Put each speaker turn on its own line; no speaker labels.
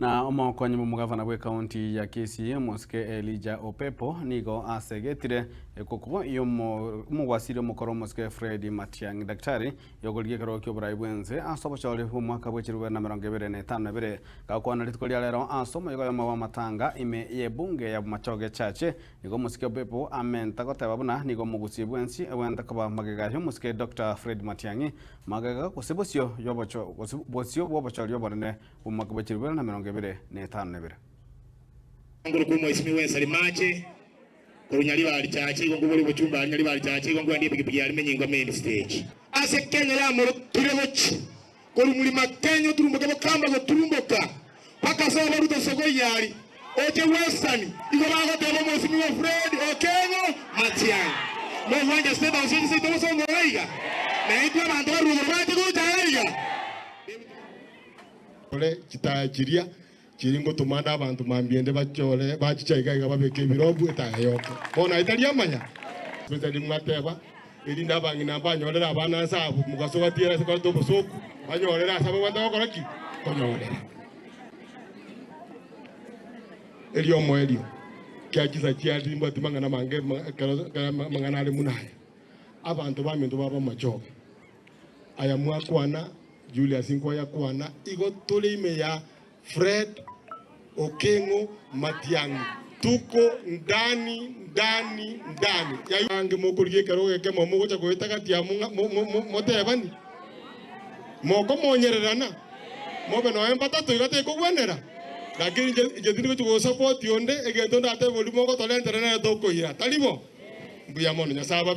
Na omokonyi mugavana bwe county ya Kisii Muske Elijah Opepo nigo asegetire kuko iyo mugwasire mukoro Muske Fred Matiang'i daktari yogolie karo kyo burai bwenze asobo chole mwaka bwechirwe na 2025 gakwana litkolia lero asomo yogo ya matanga ime ye bunge ya machoge chache nigo Muske Opepo amenta goteba buna nigo mugusie bwensi wenda kaba magega yo Muske Dr. Fred Matiang'i magega kusibosio yobocho kusibosio wobocho yoborne umwaka bwechirwe na 2025
nguru ku mwesimi wensa limache kurunyali bali chache ngo buri buchumba nyali bali chache ngo ndi piki yali menyingo main stage ase Kenya la mo turemochi kuri muri makenyo turumboka bakamba go turumboka paka so baruto sogo yali oje western igo bago tebo mwesimi wa Fred Okengo Matiang'i mo wanja steda usini to so ngaiga na itwa bantu barugo bati go jaiga
ole kitajiria kiringo tumanda abantu mambiende bachole bachichaiga babeke birobu etayoka bona itali amanya twetali mwateba eri ndabangi nambanyolera abana sabu mugaso batira se kwato bosoku banyolera sabu wanda bakoraki konyolera elio moelio kyakiza kyali mbati mangana mange mangana ali munaya abantu bamendo baba machoka aya mwakwana Julius Nkoya kwana igo tolime ya Fred Okengo Matiang'i tuko ndani ya yange mokurie karo ke momo gocha goita ya motebani moko monyererana mobe no empata to igate ko gwenera lakini je ndiri go support yonde egento ndate boli moko tolentere na toko ira talibo mbuya mono nyasaba